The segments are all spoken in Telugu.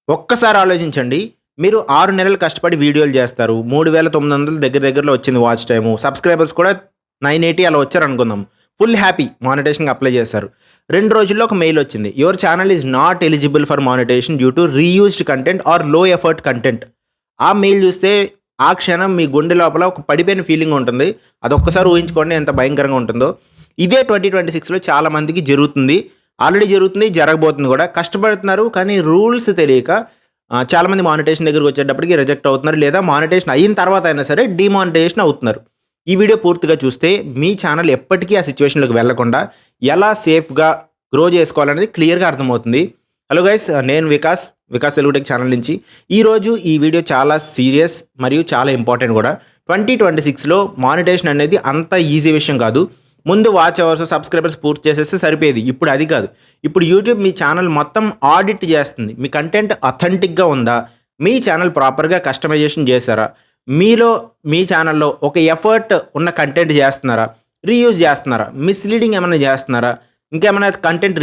ఒక్కసారి ఆలోచించండి. మీరు 6 నెలలు కష్టపడి వీడియోలు చేస్తారు. 3900 దగ్గర దగ్గరలో వచ్చింది వాచ్ టైము. సబ్‌స్క్రైబర్స్ కూడా 980 అలా వచ్చారనుకుందాం. ఫుల్ హ్యాపీ మానిటైజేషన్‌కి అప్లై చేశారు. 2 రోజుల్లో ఒక మెయిల్ వచ్చింది. Your channel is not eligible for monetisation due to reused content or low effort content. ఆ మెయిల్ చూస్తే ఆ క్షణం మీ గుండె లోపల ఒక పడిపోయిన ఫీలింగ్ ఉంటుంది. అదొక్కసారి ఊహించుకోండి ఎంత భయంకరంగా ఉంటుందో. ఇదే 2026లో చాలా మందికి జరుగుతుంది. ఆల్రెడీ జరుగుతుంది, జరగబోతుంది కూడా. కష్టపడుతున్నారు కానీ రూల్స్ తెలియక చాలామంది మానిటైజేషన్ దగ్గరికి వచ్చేటప్పటికి రిజెక్ట్ అవుతున్నారు. లేదా మానిటైజేషన్ అయిన తర్వాత అయినా సరే డీమానిటైజేషన్ అవుతున్నారు. ఈ వీడియో పూర్తిగా చూస్తే మీ ఛానల్ ఎప్పటికీ ఆ సిచ్యువేషన్‌లోకి వెళ్ళకుండా ఎలా సేఫ్‌గా గ్రో చేసుకోవాలనేది క్లియర్‌గా అర్థమవుతుంది. హలో గైస్, నేను వికాస్ తెలుగు టెక్ ఛానల్ నుంచి. ఈరోజు ఈ వీడియో చాలా సీరియస్ మరియు చాలా ఇంపార్టెంట్ కూడా. 2026లో మానిటైజేషన్ అనేది అంత ఈజీ విషయం కాదు. ముందు వాచ్ అవర్స్, సబ్స్క్రైబర్స్ పూర్తి చేసేస్తే సరిపోయేది. ఇప్పుడు అది కాదు. ఇప్పుడు యూట్యూబ్ మీ ఛానల్ మొత్తం ఆడిట్ చేస్తుంది. మీ కంటెంట్ అథెంటిక్‌గా ఉందా? మీ ఛానల్ ప్రాపర్‌గా కస్టమైజేషన్ చేశారా? మీలో మీ ఛానల్‌లో ఒక ఎఫర్ట్ ఉన్న కంటెంట్ చేస్తున్నారా? రీయూజ్ చేస్తున్నారా? మిస్‌లీడింగ్ ఏమైనా చేస్తున్నారా? ఇంకేమైనా కంటెంట్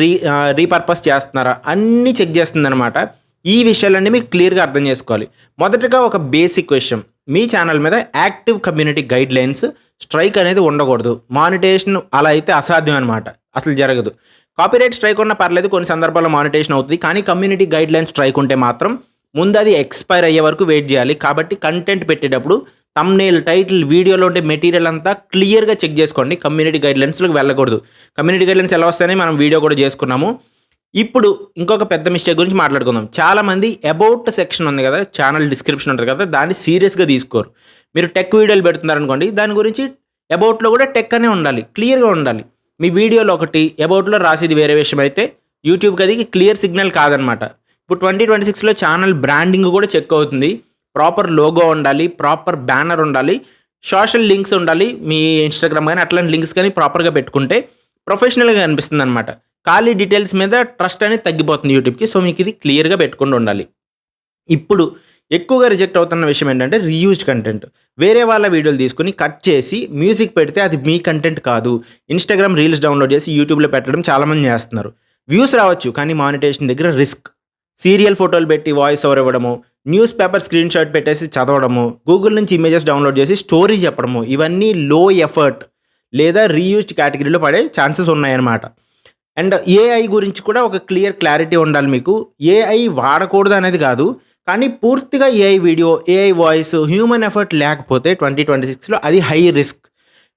రీపర్పస్ చేస్తున్నారా? అన్నీ చెక్ చేస్తుందనమాట. ఈ విషయాలన్నీ మీకు క్లియర్‌గా అర్థం చేసుకోవాలి. మొదటగా ఒక బేసిక్ విషయం. మీ ఛానల్ మీద యాక్టివ్ కమ్యూనిటీ గైడ్‌లైన్స్, స్ట్రైక్ అనేది ఉండకూడదు. మానిటైజేషన్ అలా అయితే అసాధ్యం అనమాట. అసలు జరగదు. కాపీరైట్ స్ట్రైక్ ఉన్నా పర్లేదు, కొన్ని సందర్భాల్లో మానిటైజేషన్ అవుతుంది. కానీ కమ్యూనిటీ గైడ్‌లైన్ స్ట్రైక్ ఉంటే మాత్రం ముందు అది ఎక్స్‌పైర్ అయ్యే వరకు వెయిట్ చేయాలి. కాబట్టి కంటెంట్ పెట్టేటప్పుడు థంబ్‌నెయిల్, టైటిల్, వీడియోలో ఉండే మెటీరియల్ అంతా క్లియర్‌గా చెక్ చేసుకోండి. కమ్యూనిటీ గైడ్‌లైన్స్‌లోకి వెళ్ళకూడదు. కమ్యూనిటీ గైడ్‌లైన్స్ ఎలా వస్తాయని మనం వీడియో కూడా చేసుకున్నాము. ఇప్పుడు ఇంకొక పెద్ద మిస్టేక్ గురించి మాట్లాడుకుందాం. చాలామంది అబౌట్ సెక్షన్ ఉంది కదా, ఛానల్ డిస్క్రిప్షన్ ఉంటుంది కదా, దాన్ని సీరియస్‌గా తీసుకోరు. మీరు టెక్ వీడియోలు పెడుతున్నారనుకోండి, దాని గురించి అబౌట్‌లో కూడా టెక్ అనే ఉండాలి, క్లియర్‌గా ఉండాలి. మీ వీడియోలో ఒకటి, అబౌట్‌లో రాసేది వేరే విషయం అయితే యూట్యూబ్‌కి అది క్లియర్ సిగ్నల్ కాదనమాట. ఇప్పుడు 2026లో ఛానల్ బ్రాండింగ్ కూడా చెక్ అవుతుంది. ప్రాపర్ లోగో ఉండాలి, ప్రాపర్ బ్యానర్ ఉండాలి, సోషల్ లింక్స్ ఉండాలి. మీ ఇన్‌స్టాగ్రామ్ కానీ అట్లాంటి లింక్స్ కానీ ప్రాపర్‌గా పెట్టుకుంటే ప్రొఫెషనల్‌గా అనిపిస్తుంది అనమాట. ఖాళీ డీటెయిల్స్ మీద ట్రస్ట్ అనేది తగ్గిపోతుంది యూట్యూబ్‌కి. సో మీకు ఇది క్లియర్‌గా పెట్టుకొని ఉండాలి. ఇప్పుడు ఎక్కువగా రిజెక్ట్ అవుతున్న విషయం ఏంటంటే రీయూజ్డ్ కంటెంట్. వేరే వాళ్ళ వీడియోలు తీసుకొని కట్ చేసి మ్యూజిక్ పెడితే అది మీ కంటెంట్ కాదు. ఇన్‌స్టాగ్రామ్ రీల్స్ డౌన్లోడ్ చేసి యూట్యూబ్‌లో పెట్టడం చాలామంది చేస్తున్నారు. వ్యూస్ రావచ్చు కానీ మానిటైజేషన్ దగ్గర రిస్క్. సీరియల్ ఫోటోలు పెట్టి వాయిస్ ఓవర్ ఇవ్వడము, న్యూస్ పేపర్ స్క్రీన్ షాట్ పెట్టేసి చదవడము, గూగుల్ నుంచి ఇమేజెస్ డౌన్లోడ్ చేసి స్టోరీ చెప్పడము, ఇవన్నీ లో ఎఫర్ట్ లేదా రీయూజ్డ్ కేటగిరీలో పడే ఛాన్సెస్ ఉన్నాయన్నమాట. అండ్ ఏఐ గురించి కూడా ఒక క్లారిటీ ఉండాలి మీకు. ఏఐ వాడకూడదు అనేది కాదు, కానీ పూర్తిగా AI video, AI voice, human effort లేకపోతే 2026లో అది హై రిస్క్.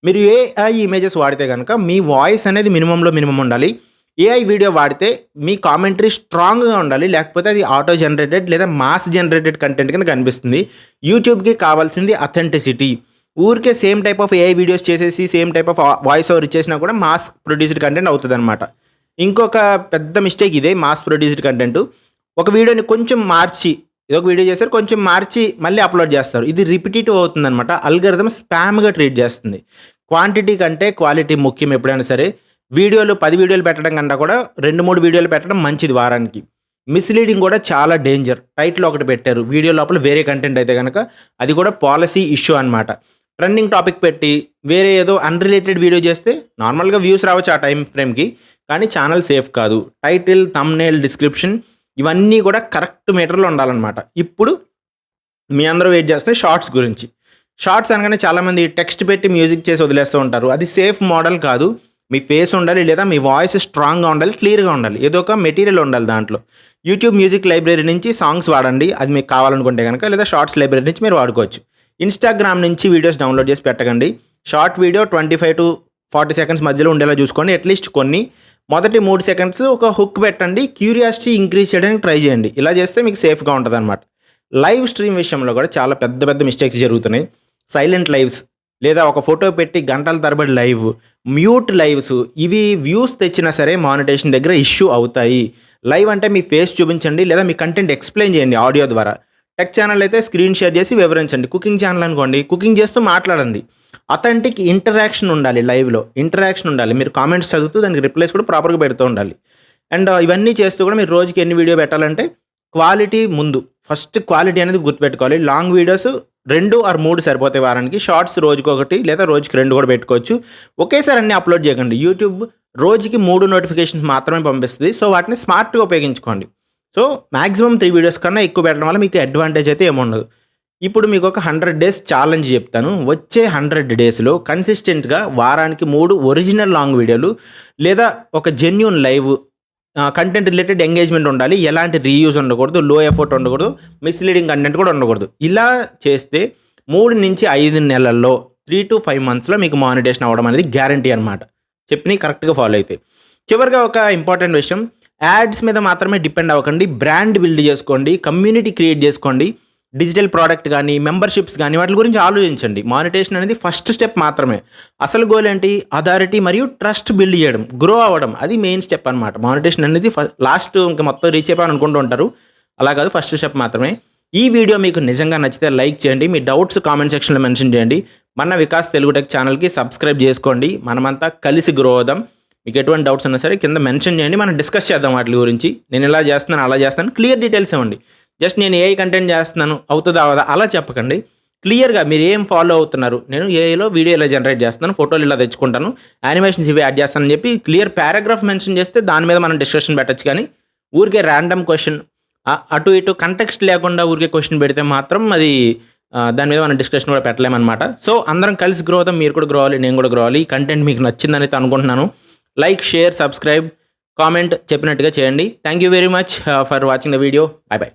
మీరు ఏఐ ఇమేజెస్ వాడితే కనుక మీ వాయిస్ అనేది మినిమం ఉండాలి. ఏఐ వీడియో వాడితే మీ కామెంటరీ స్ట్రాంగ్గా ఉండాలి. లేకపోతే అది ఆటో జనరేటెడ్ లేదా మాస్ జనరేటెడ్ కంటెంట్ కింద కనిపిస్తుంది. యూట్యూబ్కి కావాల్సింది అథెంటిసిటీ. ఊరికే same type of AI videos చేసేసి same type of voice over ఇచ్చేసినా కూడా మాస్ ప్రొడ్యూస్డ్ కంటెంట్ అవుతుంది అనమాట. ఇంకొక పెద్ద మిస్టేక్ ఇదే, మాస్ ప్రొడ్యూస్డ్ కంటెంట్. ఒక వీడియోని కొంచెం మార్చి, ఏదో ఒక వీడియో చేస్తారు, కొంచెం మార్చి మళ్ళీ అప్లోడ్ చేస్తారు. ఇది రిపిటేటివ్ అవుతుందన్నమాట. అల్గోరిథం స్పామ్గా ట్రీట్ చేస్తుంది. క్వాంటిటీ కంటే క్వాలిటీ ముఖ్యం ఎప్పుడైనా సరే. వీడియోలు 10 వీడియోలు పెట్టడం కన్నా కూడా 2-3 వీడియోలు పెట్టడం మంచిది వారానికి. మిస్‌లీడింగ్ కూడా చాలా డేంజర్. టైటిల్ ఒకటి పెట్టారు, వీడియో లోపల వేరే కంటెంట్ అయితే కనుక అది కూడా పాలసీ ఇష్యూ అనమాట. ట్రెండింగ్ టాపిక్ పెట్టి వేరే ఏదో అన్‌రిలేటెడ్ వీడియో చేస్తే నార్మల్గా వ్యూస్ రావచ్చు ఆ టైం ఫ్రేమ్‌కి, కానీ ఛానల్ సేఫ్ కాదు. టైటిల్, థంబ్‌నెయిల్, డిస్క్రిప్షన్ ఇవన్నీ కూడా కరెక్ట్ మీటర్లో ఉండాలన్నమాట. ఇప్పుడు మీ అందరూ వెయిట్ చేస్తే షార్ట్స్ గురించి. షార్ట్స్ అనగానే చాలామంది టెక్స్ట్ పెట్టి మ్యూజిక్ చేసి వదిలేస్తూ ఉంటారు. అది సేఫ్ మోడల్ కాదు. మీ ఫేస్ ఉండాలి, లేదా మీ వాయిస్ స్ట్రాంగ్గా ఉండాలి, క్లియర్గా ఉండాలి, ఏదో ఒక మెటీరియల్ ఉండాలి దాంట్లో. యూట్యూబ్ మ్యూజిక్ లైబ్రరీ నుంచి సాంగ్స్ వాడండి, అది మీకు కావాలనుకుంటే కనుక. లేదా షార్ట్స్ లైబ్రరీ నుంచి మీరు వాడుకోవచ్చు. ఇన్‌స్టాగ్రామ్ నుంచి వీడియోస్ డౌన్లోడ్ చేసి పెట్టకండి. షార్ట్ వీడియో 25-40 సెకండ్స్ మధ్యలో ఉండేలా చూసుకోండి. అట్లీస్ట్ కొన్ని మొదటి 3 సెకండ్స్ ఒక హుక్ పెట్టండి. క్యూరియాసిటీ ఇంక్రీజ్ చేయడానికి ట్రై చేయండి. ఇలా చేస్తే మీకు సేఫ్గా ఉంటుంది అనమాట. లైవ్ స్ట్రీమ్ విషయంలో కూడా చాలా పెద్ద మిస్టేక్స్ జరుగుతున్నాయి. సైలెంట్ లైవ్స్, లేదా ఒక ఫోటో పెట్టి గంటల తరబడి లైవ్, మ్యూట్ లైవ్స్, ఇవి వ్యూస్ తెచ్చినా సరే మానిటైజేషన్ దగ్గర ఇష్యూ అవుతాయి. లైవ్ అంటే మీ ఫేస్ చూపించండి, లేదా మీ కంటెంట్ ఎక్స్ప్లెయిన్ చేయండి ఆడియో ద్వారా. టెక్ ఛానల్ అయితే స్క్రీన్ షేర్ చేసి వివరించండి. కుకింగ్ ఛానల్ అనుకోండి, కుకింగ్ చేస్తూ మాట్లాడండి. అథెంటిక్ ఇంటరాక్షన్ ఉండాలి, లైవ్లో ఇంటరాక్షన్ ఉండాలి. మీరు కామెంట్స్ చదువుతూ దానికి రిప్లైస్ కూడా ప్రాపర్గా పెడుతూ ఉండాలి. అండ్ ఇవన్నీ చేస్తూ కూడా మీరు రోజుకి ఎన్ని వీడియో పెట్టాలంటే క్వాలిటీ ముందు, ఫస్ట్ క్వాలిటీ అనేది గుర్తుపెట్టుకోవాలి. లాంగ్ వీడియోస్ 2 ఆర్ 3 సరిపోతాయి వారానికి. షార్ట్స్ రోజుకొకటి లేదా రోజుకి 2 కూడా పెట్టుకోవచ్చు. ఒకేసారి అన్నీ అప్లోడ్ చేయకండి. యూట్యూబ్ రోజుకి 3 నోటిఫికేషన్స్ మాత్రమే పంపిస్తుంది. సో వాటిని స్మార్ట్గా ఉపయోగించుకోండి. సో మ్యాక్సిమం 3 వీడియోస్ కన్నా ఎక్కువ పెట్టడం వల్ల మీకు అడ్వాంటేజ్ అయితే ఏముండదు. ఇప్పుడు మీకు ఒక 100 డేస్ ఛాలెంజ్ చెప్తాను. వచ్చే 100 డేస్‌లో కన్సిస్టెంట్‌గా వారానికి 3 ఒరిజినల్ లాంగ్ వీడియోలు లేదా ఒక genuine live content related engagement ఉండాలి. ఎలాంటి రీయూజ్ ఉండకూడదు, లో ఎఫర్ట్ ఉండకూడదు, మిస్‌లీడింగ్ కంటెంట్ కూడా ఉండకూడదు. ఇలా చేస్తే 3-5 నెలల్లో 3-5 మంత్స్‌లో మీకు మానిటైజేషన్ అవ్వడం అనేది గ్యారంటీ అనమాట. చెప్పినవి కరెక్ట్‌గా ఫాలో అయితే. చివరిగా ఒక ఇంపార్టెంట్ విషయం, యాడ్స్ మీద మాత్రమే డిపెండ్ అవ్వకండి. బ్రాండ్ బిల్డ్ చేసుకోండి, కమ్యూనిటీ క్రియేట్ చేసుకోండి. డిజిటల్ ప్రోడక్ట్ కానీ, మెంబర్‌షిప్స్ కానీ వాటి గురించి ఆలోచించండి. మానిటైజేషన్ అనేది ఫస్ట్ స్టెప్ మాత్రమే. అసలు గోల్ ఏంటి? అథారిటీ మరియు ట్రస్ట్ బిల్డ్ చేయడం, గ్రో అవ్వడం. అది మెయిన్ స్టెప్ అనమాట. మానిటైజేషన్ అనేది లాస్ట్ ఇంక మొత్తం రీచ్ అయిపోయాను అనుకుంటూ ఉంటారు. అలా కాదు, ఫస్ట్ స్టెప్ మాత్రమే. ఈ వీడియో మీకు నిజంగా నచ్చితే లైక్ చేయండి. మీ డౌట్స్ కామెంట్ సెక్షన్‌లో మెన్షన్ చేయండి. మన వికాస్ తెలుగు టెక్ ఛానల్‌కి సబ్స్క్రైబ్ చేసుకోండి. మనమంతా కలిసి గ్రో అవుదాం. మీకు ఎటువంటి డౌట్స్ ఉన్నా సరే కింద మెన్షన్ చేయండి. మనం డిస్కస్ చేద్దాం వాటి గురించి. నేను ఇలా చేస్తున్నాను, అలా చేస్తాను, క్లియర్ డీటెయిల్స్ ఇవ్వండి. జస్ట్ నేను ఏఐ కంటెంట్ చేస్తున్నాను, అవుతుందా అవదా అలా చెప్పకండి. క్లియర్గా మీరు ఏం ఫాలో అవుతున్నారు, నేను ఏఐలో వీడియో ఇలా జనరేట్ చేస్తున్నాను, ఫోటోలు ఇలా తెచ్చుకుంటాను, యానిమేషన్స్ ఇవి యాడ్ చేస్తానని చెప్పి క్లియర్ పారాగ్రాఫ్ మెన్షన్ చేస్తే దాని మీద మనం డిస్కషన్ పెట్టచ్చు. కానీ ఊరికే ర్యాండమ్ క్వశ్చన్, అటు ఇటు కంటెక్స్ట్ లేకుండా ఊరికే క్వశ్చన్ పెడితే మాత్రం అది దాని మీద మనం డిస్కషన్ కూడా పెట్టలేమన్నమాట. సో అందరం కలిసి గ్రో అవుతాం. మీరు కూడా గ్రో అవ్వాలి, నేను కూడా గ్రో అవ్వాలి. ఈ కంటెంట్ మీకు నచ్చిందని అయితే అనుకుంటున్నాను. లైక్, షేర్, సబ్స్క్రైబ్, కామెంట్ చెప్పినట్టుగా చేయండి. Thank you very much for watching the video. By by.